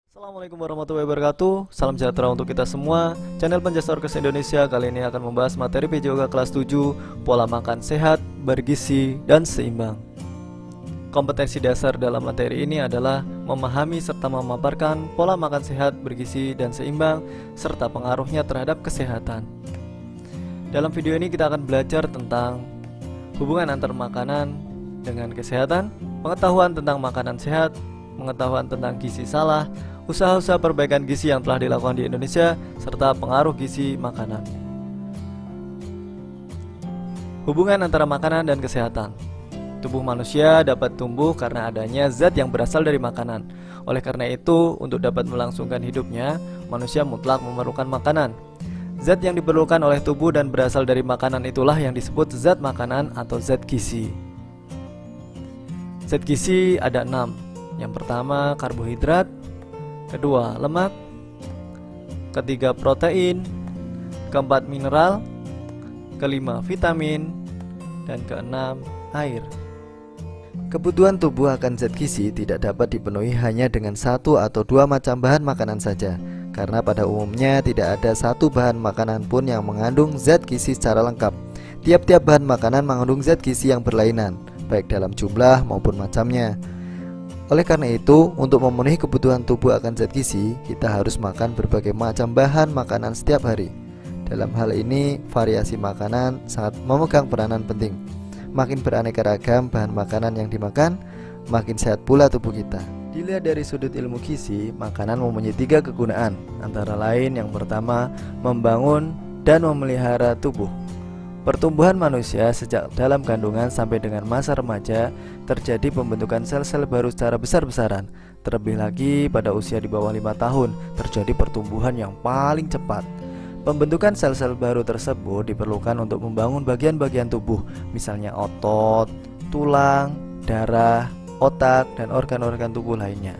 Assalamualaikum warahmatullahi wabarakatuh. Salam sejahtera untuk kita semua. Channel Penjastorkes Indonesia kali ini akan membahas materi PJOK kelas 7, pola makan sehat, bergizi, dan seimbang. Kompetensi dasar dalam materi ini adalah memahami serta memaparkan pola makan sehat, bergizi, dan seimbang, serta pengaruhnya terhadap kesehatan. Dalam video ini kita akan belajar tentang hubungan antar makanan dengan kesehatan, pengetahuan tentang makanan sehat, pengetahuan tentang gizi salah, usaha-usaha perbaikan gizi yang telah dilakukan di Indonesia, serta pengaruh gizi makanan. Hubungan antara makanan dan kesehatan. Tubuh manusia dapat tumbuh karena adanya zat yang berasal dari makanan. Oleh karena itu, untuk dapat melangsungkan hidupnya, manusia mutlak memerlukan makanan. Zat yang diperlukan oleh tubuh dan berasal dari makanan itulah yang disebut zat makanan atau zat gizi. Zat gizi ada 6. Yang pertama karbohidrat, kedua lemak, ketiga protein, keempat mineral, kelima vitamin, dan keenam air. Kebutuhan tubuh akan zat gizi tidak dapat dipenuhi hanya dengan satu atau dua macam bahan makanan saja, karena pada umumnya tidak ada satu bahan makanan pun yang mengandung zat gizi secara lengkap. Tiap-tiap bahan makanan mengandung zat gizi yang berlainan, baik dalam jumlah maupun macamnya. Oleh karena itu, untuk memenuhi kebutuhan tubuh akan zat gizi, kita harus makan berbagai macam bahan makanan setiap hari. Dalam hal ini, variasi makanan sangat memegang peranan penting. Makin beraneka ragam bahan makanan yang dimakan, makin sehat pula tubuh kita. Dilihat dari sudut ilmu gizi, makanan mempunyai 3 kegunaan, antara lain yang pertama, membangun dan memelihara tubuh. Pertumbuhan manusia sejak dalam kandungan sampai dengan masa remaja terjadi pembentukan sel-sel baru secara besar-besaran. Terlebih lagi pada usia di bawah 5 tahun terjadi pertumbuhan yang paling cepat. Pembentukan sel-sel baru tersebut diperlukan untuk membangun bagian-bagian tubuh, misalnya otot, tulang, darah, otak, dan organ-organ tubuh lainnya.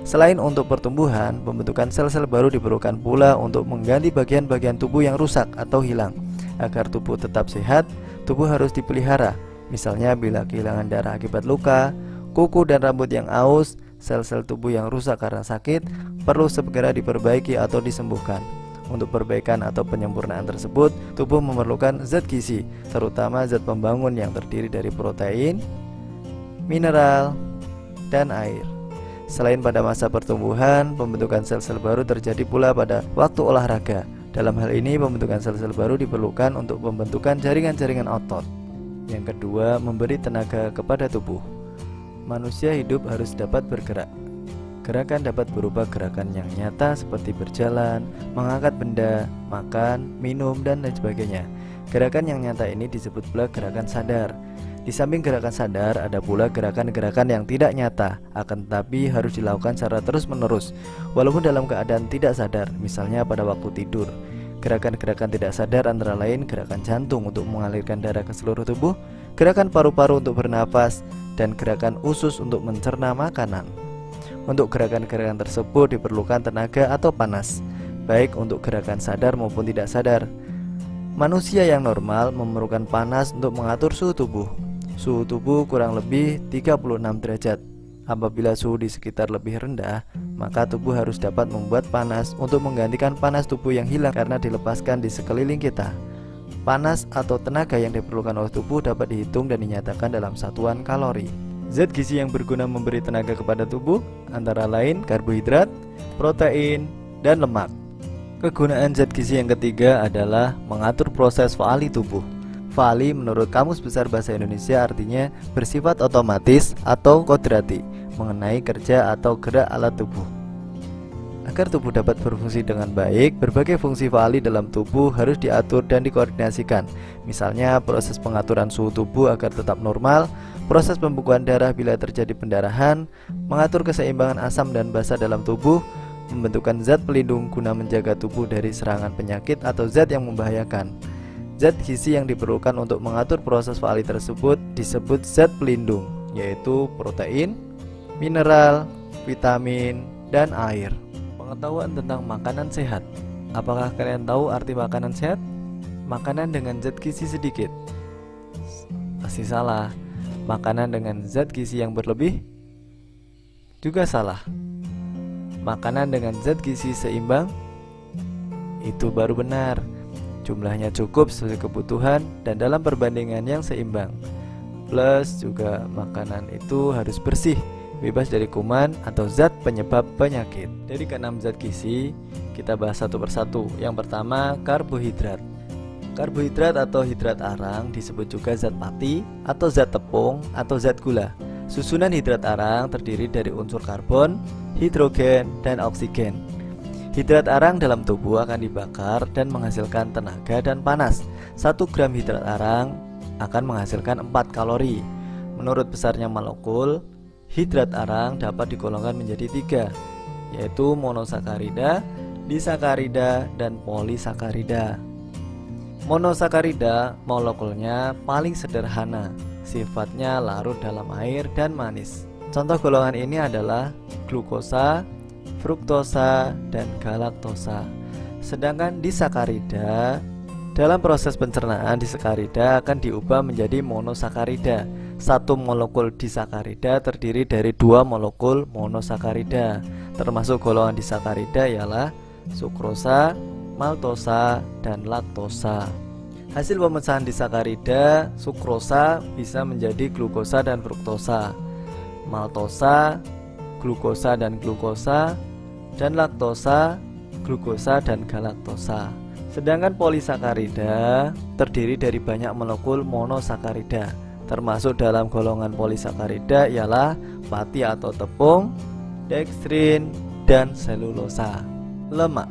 Selain untuk pertumbuhan, pembentukan sel-sel baru diperlukan pula untuk mengganti bagian-bagian tubuh yang rusak atau hilang. Agar tubuh tetap sehat, tubuh harus dipelihara. Misalnya bila kehilangan darah akibat luka, kuku dan rambut yang aus, sel-sel tubuh yang rusak karena sakit perlu segera diperbaiki atau disembuhkan. Untuk perbaikan atau penyempurnaan tersebut, tubuh memerlukan zat gizi, terutama zat pembangun yang terdiri dari protein, mineral, dan air. Selain pada masa pertumbuhan, pembentukan sel-sel baru terjadi pula pada waktu olahraga. Dalam hal ini, pembentukan sel-sel baru diperlukan untuk pembentukan jaringan-jaringan otot. Yang kedua, memberi tenaga kepada tubuh. Manusia hidup harus dapat bergerak. Gerakan dapat berupa gerakan yang nyata seperti berjalan, mengangkat benda, makan, minum, dan lain sebagainya. Gerakan yang nyata ini disebut pula gerakan sadar. Di samping gerakan sadar, ada pula gerakan-gerakan yang tidak nyata, akan tetapi harus dilakukan secara terus-menerus, walaupun dalam keadaan tidak sadar, misalnya pada waktu tidur. Gerakan-gerakan tidak sadar antara lain gerakan jantung untuk mengalirkan darah ke seluruh tubuh, gerakan paru-paru untuk bernafas, dan gerakan usus untuk mencerna makanan. Untuk gerakan-gerakan tersebut diperlukan tenaga atau panas, baik untuk gerakan sadar maupun tidak sadar. Manusia yang normal memerlukan panas untuk mengatur suhu tubuh. Suhu tubuh kurang lebih 36 derajat. Apabila suhu di sekitar lebih rendah, maka tubuh harus dapat membuat panas untuk menggantikan panas tubuh yang hilang karena dilepaskan di sekeliling kita. Panas atau tenaga yang diperlukan oleh tubuh dapat dihitung dan dinyatakan dalam satuan kalori. Zat gizi yang berguna memberi tenaga kepada tubuh antara lain karbohidrat, protein, dan lemak. Kegunaan zat gizi yang ketiga adalah mengatur proses faali tubuh. Faali menurut Kamus Besar Bahasa Indonesia artinya bersifat otomatis atau kodrati, mengenai kerja atau gerak alat tubuh. Agar tubuh dapat berfungsi dengan baik, berbagai fungsi faali dalam tubuh harus diatur dan dikoordinasikan. Misalnya proses pengaturan suhu tubuh agar tetap normal, proses pembekuan darah bila terjadi pendarahan, mengatur keseimbangan asam dan basa dalam tubuh, pembentukan zat pelindung guna menjaga tubuh dari serangan penyakit atau zat yang membahayakan. Zat gizi yang diperlukan untuk mengatur proses faali tersebut disebut zat pelindung, yaitu protein, mineral, vitamin, dan air. Pengetahuan tentang makanan sehat. Apakah kalian tahu arti makanan sehat? Makanan dengan zat gizi sedikit. Pasti salah. Makanan dengan zat gizi yang berlebih juga salah. makanan dengan zat gizi seimbang? Itu baru benar. Jumlahnya cukup sesuai kebutuhan dan dalam perbandingan yang seimbang. Plus juga makanan itu harus bersih, bebas dari kuman atau zat penyebab penyakit. Dari keenam zat gizi, kita bahas satu persatu. Yang pertama, karbohidrat. Karbohidrat atau hidrat arang disebut juga zat pati atau zat tepung atau zat gula. Susunan hidrat arang terdiri dari unsur karbon, hidrogen, dan oksigen. Hidrat arang dalam tubuh akan dibakar dan menghasilkan tenaga dan panas. 1 gram hidrat arang akan menghasilkan 4 kalori. Menurut besarnya molekul, hidrat arang dapat digolongkan menjadi 3, yaitu monosakarida, disakarida, dan polisakarida. Monosakarida molekulnya paling sederhana, sifatnya larut dalam air dan manis. Contoh golongan ini adalah glukosa, fruktosa, dan galaktosa. Sedangkan disakarida, dalam proses pencernaan disakarida akan diubah menjadi monosakarida. 1 molekul disakarida terdiri dari 2 molekul monosakarida. Termasuk golongan disakarida ialah sukrosa, maltosa, dan laktosa. Hasil pemecahan disakarida, sukrosa bisa menjadi glukosa dan fruktosa, maltosa, glukosa dan glukosa, dan laktosa, glukosa dan galaktosa. Sedangkan polisakarida terdiri dari banyak molekul monosakarida. Termasuk dalam golongan polisakarida ialah pati atau tepung, dekstrin, dan selulosa. Lemak.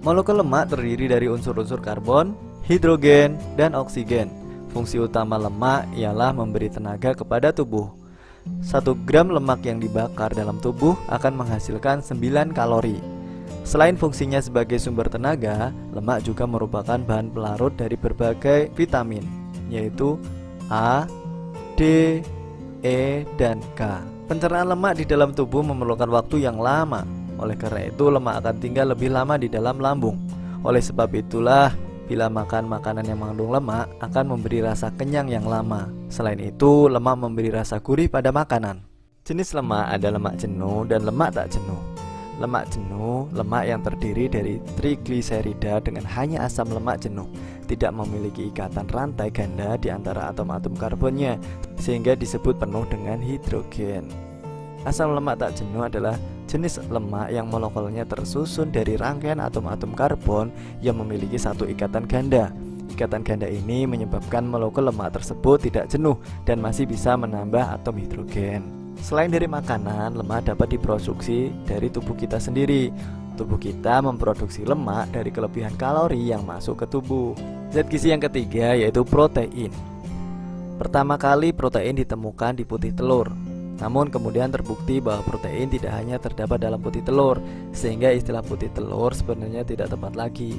Molekul lemak terdiri dari unsur-unsur karbon, hidrogen, dan oksigen. Fungsi utama lemak ialah memberi tenaga kepada tubuh. 1 gram lemak yang dibakar dalam tubuh akan menghasilkan 9 kalori. Selain fungsinya sebagai sumber tenaga, lemak juga merupakan bahan pelarut dari berbagai vitamin, yaitu A, D, E, dan K. Pencernaan lemak di dalam tubuh memerlukan waktu yang lama. Oleh karena itu, lemak akan tinggal lebih lama di dalam lambung. Oleh sebab itulah, bila makan makanan yang mengandung lemak akan memberi rasa kenyang yang lama. Selain itu, lemak memberi rasa gurih pada makanan. Jenis lemak ada lemak jenuh dan lemak tak jenuh. Lemak jenuh, lemak yang terdiri dari trigliserida dengan hanya asam lemak jenuh, tidak memiliki ikatan rantai ganda di antara atom-atom karbonnya, sehingga disebut penuh dengan hidrogen. Asam lemak tak jenuh adalah jenis lemak yang molekulnya tersusun dari rangkaian atom-atom karbon yang memiliki satu ikatan ganda. Ikatan ganda ini menyebabkan molekul lemak tersebut tidak jenuh dan masih bisa menambah atom hidrogen. Selain dari makanan, lemak dapat diproduksi dari tubuh kita sendiri. Tubuh kita memproduksi lemak dari kelebihan kalori yang masuk ke tubuh. Zat gizi yang ketiga yaitu protein. Pertama kali protein ditemukan di putih telur. Namun kemudian terbukti bahwa protein tidak hanya terdapat dalam putih telur, sehingga istilah putih telur sebenarnya tidak tepat lagi.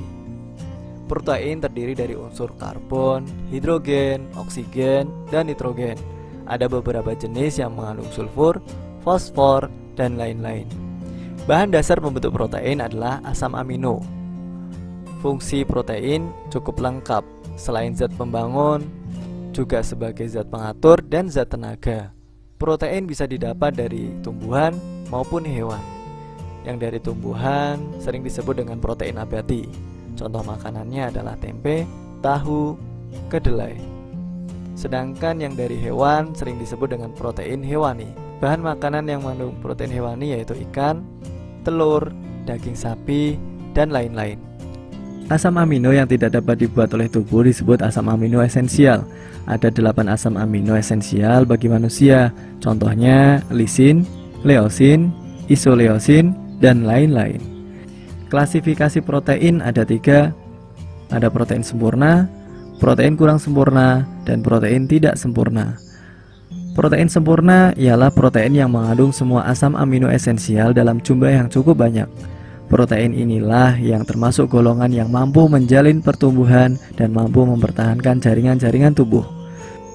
Protein terdiri dari unsur karbon, hidrogen, oksigen, dan nitrogen. Ada beberapa jenis yang mengandung sulfur, fosfor, dan lain-lain. Bahan dasar pembentuk protein adalah asam amino. Fungsi protein cukup lengkap, selain zat pembangun, juga sebagai zat pengatur dan zat tenaga. Protein bisa didapat dari tumbuhan maupun hewan. Yang dari tumbuhan sering disebut dengan protein nabati. Contoh makanannya adalah tempe, tahu, kedelai. Sedangkan yang dari hewan sering disebut dengan protein hewani. Bahan makanan yang mengandung protein hewani yaitu ikan, telur, daging sapi, dan lain-lain. Asam amino yang tidak dapat dibuat oleh tubuh disebut asam amino esensial. Ada 8 asam amino esensial bagi manusia. Contohnya lisin, leusin, isoleusin, dan lain-lain. Klasifikasi protein ada 3. Ada protein sempurna, protein kurang sempurna, dan protein tidak sempurna. Protein sempurna ialah protein yang mengandung semua asam amino esensial dalam jumlah yang cukup banyak. Protein inilah yang termasuk golongan yang mampu menjalin pertumbuhan dan mampu mempertahankan jaringan-jaringan tubuh.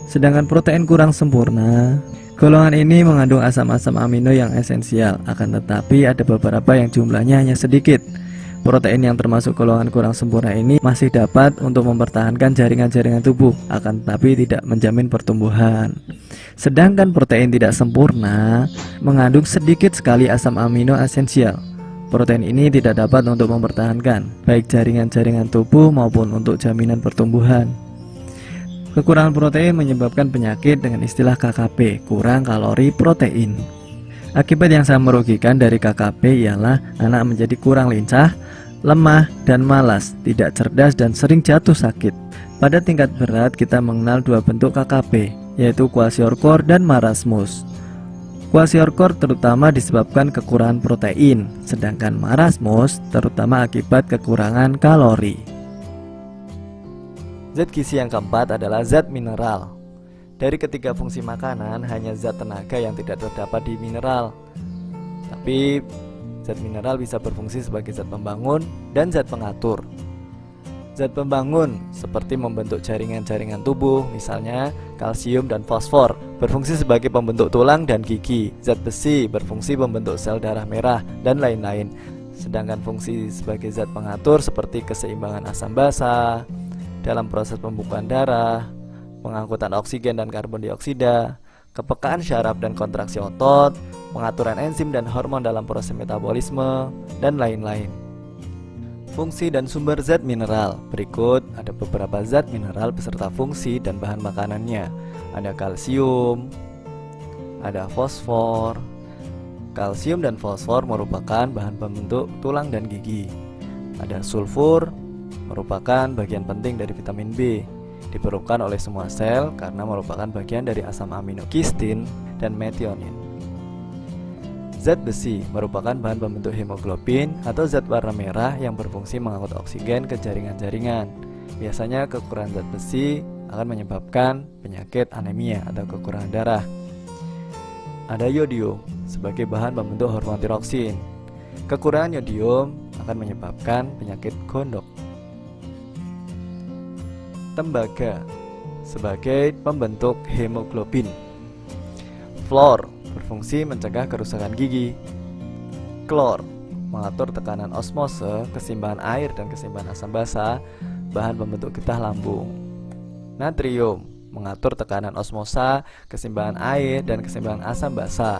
Sedangkan protein kurang sempurna, golongan ini mengandung asam-asam amino yang esensial, akan tetapi ada beberapa yang jumlahnya hanya sedikit. Protein yang termasuk golongan kurang sempurna ini masih dapat untuk mempertahankan jaringan-jaringan tubuh, akan tetapi tidak menjamin pertumbuhan. Sedangkan protein tidak sempurna mengandung sedikit sekali asam amino esensial. Protein ini tidak dapat untuk mempertahankan baik jaringan-jaringan tubuh maupun untuk jaminan pertumbuhan. Kekurangan protein menyebabkan penyakit dengan istilah KKP, kurang kalori protein. Akibat yang sangat merugikan dari KKP ialah anak menjadi kurang lincah, lemah, dan malas, tidak cerdas dan sering jatuh sakit. Pada tingkat berat kita mengenal dua bentuk KKP, yaitu kwashiorkor dan marasmus. Kwashiorkor terutama disebabkan kekurangan protein, sedangkan marasmus terutama akibat kekurangan kalori. Zat gizi yang keempat adalah zat mineral. Dari ketiga fungsi makanan, hanya zat tenaga yang tidak terdapat di mineral. Tapi zat mineral bisa berfungsi sebagai zat pembangun dan zat pengatur. Zat pembangun seperti membentuk jaringan-jaringan tubuh, misalnya kalsium dan fosfor, berfungsi sebagai pembentuk tulang dan gigi. Zat besi berfungsi membentuk sel darah merah dan lain-lain. Sedangkan fungsi sebagai zat pengatur seperti keseimbangan asam basa dalam proses pembukaan darah, pengangkutan oksigen dan karbon dioksida, kepekaan syaraf dan kontraksi otot, pengaturan enzim dan hormon dalam proses metabolisme, dan lain-lain. Fungsi dan sumber zat mineral. Berikut ada beberapa zat mineral beserta fungsi dan bahan makanannya. Ada kalsium, ada fosfor. Kalsium dan fosfor merupakan bahan pembentuk tulang dan gigi. Ada sulfur, merupakan bagian penting dari vitamin B, diperlukan oleh semua sel karena merupakan bagian dari asam amino kistin dan metionin. Zat besi merupakan bahan pembentuk hemoglobin atau zat warna merah yang berfungsi mengangkut oksigen ke jaringan-jaringan. Biasanya kekurangan zat besi akan menyebabkan penyakit anemia atau kekurangan darah. Ada yodium sebagai bahan pembentuk hormon tiroksin. Kekurangan yodium akan menyebabkan penyakit gondok. Tembaga sebagai pembentuk hemoglobin. Fluor berfungsi mencegah kerusakan gigi. Klor mengatur tekanan osmose, keseimbangan air dan keseimbangan asam basa, bahan pembentuk getah lambung. Natrium mengatur tekanan osmosa, keseimbangan air dan keseimbangan asam basa,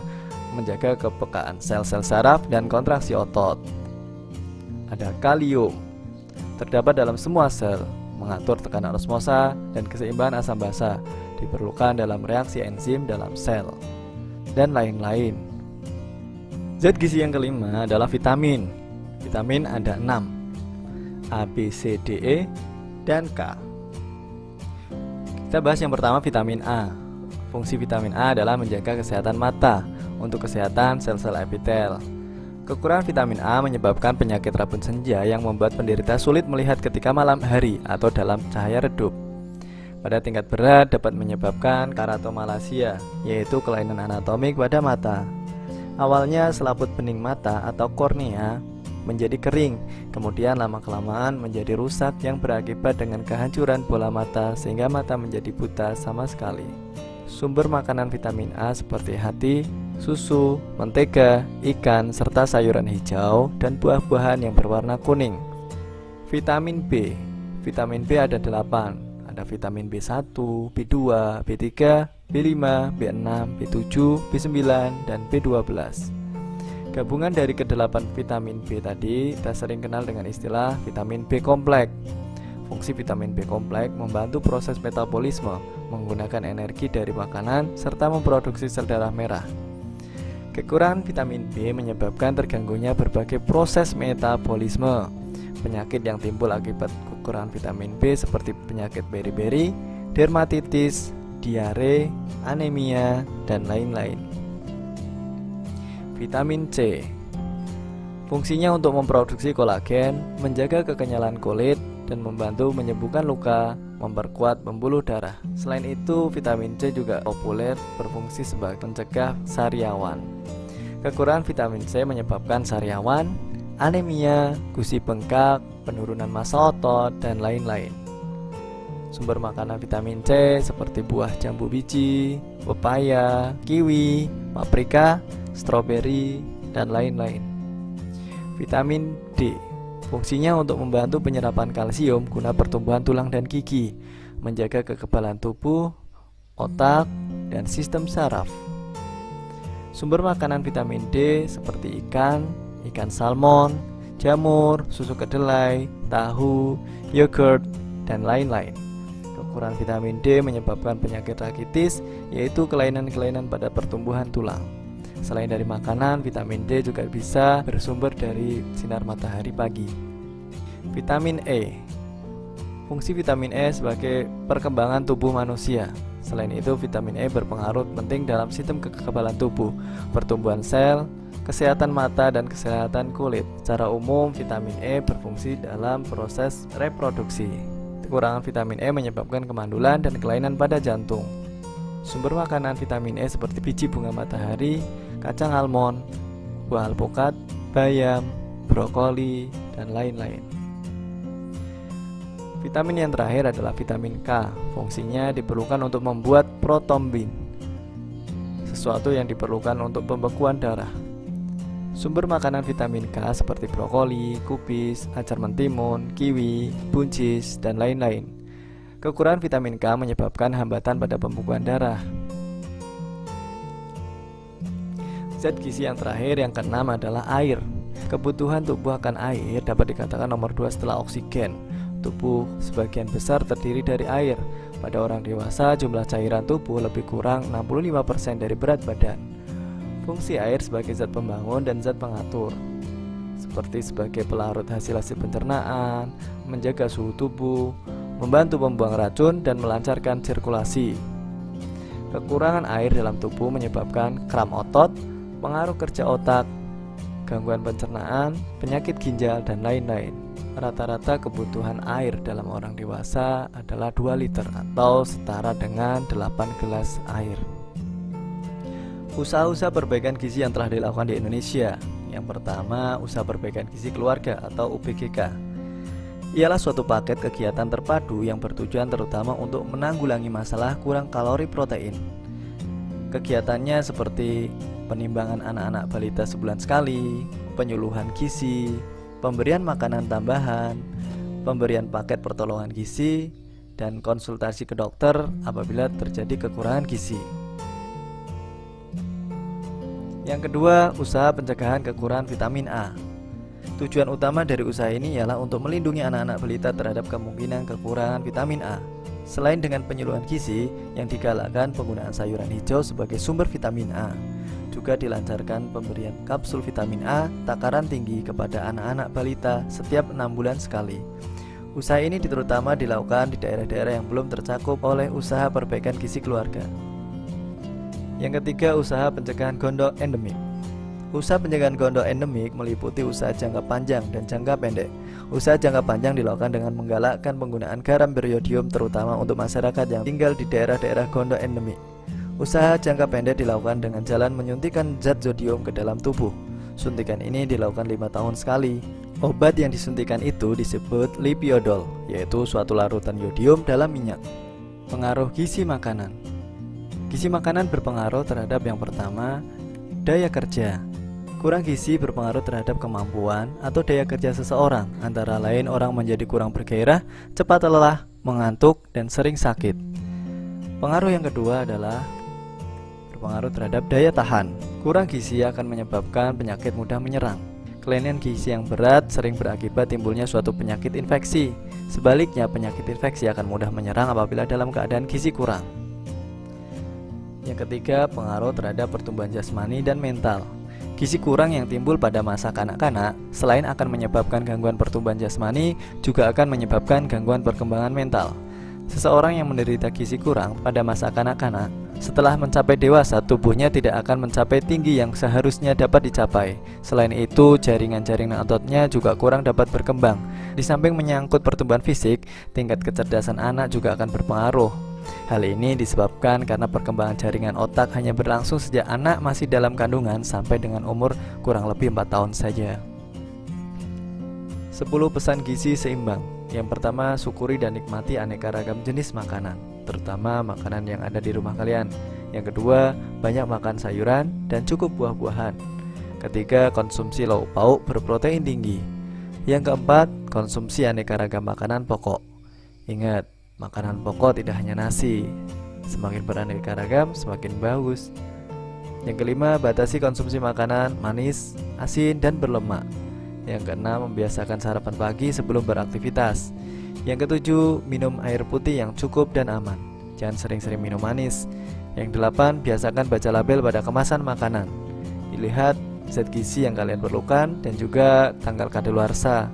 menjaga kepekaan sel-sel saraf dan kontraksi otot. Ada kalium, terdapat dalam semua sel, mengatur tekanan osmosa dan keseimbangan asam basa, diperlukan dalam reaksi enzim dalam sel, dan lain-lain. Zat gizi yang kelima adalah vitamin. Vitamin ada 6, A, B, C, D, E, dan K. Kita bahas yang pertama, vitamin A. Fungsi vitamin A adalah menjaga kesehatan mata untuk kesehatan sel-sel epitel. Kekurangan vitamin A menyebabkan penyakit rabun senja yang membuat penderita sulit melihat ketika malam hari atau dalam cahaya redup. Pada tingkat berat dapat menyebabkan keratomalasia, yaitu kelainan anatomik pada mata. Awalnya selaput bening mata atau kornea menjadi kering, kemudian lama-kelamaan menjadi rusak yang berakibat dengan kehancuran bola mata sehingga mata menjadi buta sama sekali. Sumber makanan vitamin A seperti hati, susu, mentega, ikan, serta sayuran hijau dan buah-buahan yang berwarna kuning. Vitamin B. Vitamin B ada 8. Ada vitamin B1, B2, B3, B5, B6, B7, B9, dan B12. Gabungan dari ke-8 vitamin B tadi kita sering kenal dengan istilah vitamin B kompleks. Fungsi vitamin B kompleks membantu proses metabolisme, menggunakan energi dari makanan, serta memproduksi sel darah merah. Kekurangan vitamin B menyebabkan terganggunya berbagai proses metabolisme. Penyakit yang timbul akibat kekurangan vitamin B seperti penyakit beri-beri, dermatitis, diare, anemia, dan lain-lain. Vitamin C. Fungsinya untuk memproduksi kolagen, menjaga kekenyalan kulit, dan membantu menyembuhkan luka, memperkuat pembuluh darah. Selain itu, vitamin C juga populer berfungsi sebagai pencegah sariawan. Kekurangan vitamin C menyebabkan sariawan, anemia, gusi bengkak, penurunan massa otot, dan lain-lain. Sumber makanan vitamin C seperti buah jambu biji, pepaya, kiwi, paprika, stroberi, dan lain-lain. Vitamin D. Fungsinya untuk membantu penyerapan kalsium guna pertumbuhan tulang dan gigi, menjaga kekebalan tubuh, otak, dan sistem saraf. Sumber makanan vitamin D seperti ikan salmon, jamur, susu kedelai, tahu, yogurt, dan lain-lain. Kekurangan vitamin D menyebabkan penyakit rakitis, yaitu kelainan-kelainan pada pertumbuhan tulang. Selain dari makanan, vitamin D juga bisa bersumber dari sinar matahari pagi. Vitamin E. Fungsi vitamin E sebagai perkembangan tubuh manusia. Selain itu, vitamin E berpengaruh penting dalam sistem kekebalan tubuh, pertumbuhan sel, kesehatan mata, dan kesehatan kulit. Secara umum, vitamin E berfungsi dalam proses reproduksi. Kekurangan vitamin E menyebabkan kemandulan dan kelainan pada jantung. Sumber makanan vitamin E seperti biji bunga matahari, kacang almond, buah alpukat, bayam, brokoli, dan lain-lain. Vitamin yang terakhir adalah vitamin K. Fungsinya diperlukan untuk membuat protombin, sesuatu yang diperlukan untuk pembekuan darah. Sumber makanan vitamin K seperti brokoli, kubis, acar mentimun, kiwi, buncis, dan lain-lain. Kekurangan vitamin K menyebabkan hambatan pada pembekuan darah. Zat gizi yang terakhir yang keenam adalah air. Kebutuhan tubuh akan air dapat dikatakan nomor 2 setelah oksigen. Tubuh sebagian besar terdiri dari air. Pada orang dewasa, jumlah cairan tubuh lebih kurang 65% dari berat badan. Fungsi air sebagai zat pembangun dan zat pengatur, seperti sebagai pelarut hasil-hasil pencernaan, menjaga suhu tubuh, membantu membuang racun, dan melancarkan sirkulasi. Kekurangan air dalam tubuh menyebabkan kram otot, pengaruh kerja otak, gangguan pencernaan, penyakit ginjal, dan lain-lain. Rata-rata kebutuhan air dalam orang dewasa adalah 2 liter atau setara dengan 8 gelas air. Usaha-usaha perbaikan gizi yang telah dilakukan di Indonesia. Yang pertama, usaha perbaikan gizi keluarga atau UPGK. Ialah suatu paket kegiatan terpadu yang bertujuan terutama untuk menanggulangi masalah kurang kalori protein. Kegiatannya seperti penimbangan anak-anak balita sebulan sekali, penyuluhan gizi, pemberian makanan tambahan, pemberian paket pertolongan gizi, dan konsultasi ke dokter apabila terjadi kekurangan gizi. Yang kedua, usaha pencegahan kekurangan vitamin A. Tujuan utama dari usaha ini ialah untuk melindungi anak-anak balita terhadap kemungkinan kekurangan vitamin A. Selain dengan penyuluhan gizi, yang digalakkan penggunaan sayuran hijau sebagai sumber vitamin A. Juga dilancarkan pemberian kapsul vitamin A takaran tinggi kepada anak-anak balita setiap 6 bulan sekali. Usaha ini terutama dilakukan di daerah-daerah yang belum tercakup oleh usaha perbaikan gizi keluarga. Yang ketiga, usaha pencegahan gondok endemik. Usaha pencegahan gondok endemik meliputi usaha jangka panjang dan jangka pendek. Usaha jangka panjang dilakukan dengan menggalakkan penggunaan garam beriodium terutama untuk masyarakat yang tinggal di daerah-daerah gondok endemik. Usaha jangka pendek dilakukan dengan jalan menyuntikkan zat zodium ke dalam tubuh. Suntikan ini dilakukan 5 tahun sekali. Obat yang disuntikan itu disebut lipiodol, yaitu suatu larutan yodium dalam minyak. Pengaruh gizi makanan. Gizi makanan berpengaruh terhadap yang pertama, daya kerja. Kurang gizi berpengaruh terhadap kemampuan atau daya kerja seseorang. Antara lain orang menjadi kurang bergairah, cepat lelah, mengantuk, dan sering sakit. Pengaruh yang kedua adalah berpengaruh terhadap daya tahan. Kurang gizi akan menyebabkan penyakit mudah menyerang. Kelainan gizi yang berat sering berakibat timbulnya suatu penyakit infeksi. Sebaliknya, penyakit infeksi akan mudah menyerang apabila dalam keadaan gizi kurang. Yang ketiga, pengaruh terhadap pertumbuhan jasmani dan mental. Gizi kurang yang timbul pada masa kanak-kanak selain akan menyebabkan gangguan pertumbuhan jasmani, juga akan menyebabkan gangguan perkembangan mental. Seseorang yang menderita gizi kurang pada masa kanak-kanak, setelah mencapai dewasa, tubuhnya tidak akan mencapai tinggi yang seharusnya dapat dicapai. Selain itu, jaringan-jaringan ototnya juga kurang dapat berkembang. Di samping menyangkut pertumbuhan fisik, tingkat kecerdasan anak juga akan berpengaruh. Hal ini disebabkan karena perkembangan jaringan otak hanya berlangsung sejak anak masih dalam kandungan sampai dengan umur kurang lebih 4 tahun saja. 10 pesan gizi seimbang. Yang pertama, syukuri dan nikmati aneka ragam jenis makanan, terutama makanan yang ada di rumah kalian. Yang kedua, banyak makan sayuran dan cukup buah-buahan. Ketiga, konsumsi lauk pauk berprotein tinggi. Yang keempat, konsumsi aneka ragam makanan pokok. Ingat, makanan pokok tidak hanya nasi, Semakin beraneka ragam, semakin bagus. Yang kelima, batasi konsumsi makanan manis, asin, dan berlemak. Yang keenam, membiasakan sarapan pagi sebelum beraktivitas. Yang ketujuh, minum air putih yang cukup dan aman. Jangan sering-sering minum manis. Yang delapan, biasakan baca label pada kemasan makanan. Dilihat zat gizi yang kalian perlukan dan juga tanggal kadaluarsa.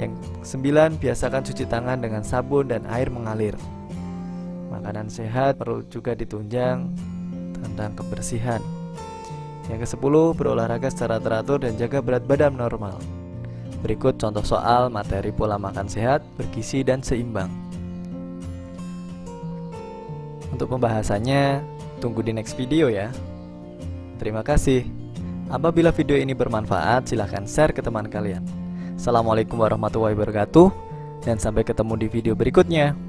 Yang sembilan, biasakan cuci tangan dengan sabun dan air mengalir. Makanan sehat perlu juga ditunjang tentang kebersihan. Yang ke-10, berolahraga secara teratur dan jaga berat badan normal. Berikut contoh soal materi pola makan sehat, bergizi, dan seimbang. Untuk pembahasannya, tunggu di next video ya. Terima kasih. Apabila video ini bermanfaat, silahkan share ke teman kalian. Assalamualaikum warahmatullahi wabarakatuh, dan sampai ketemu di video berikutnya.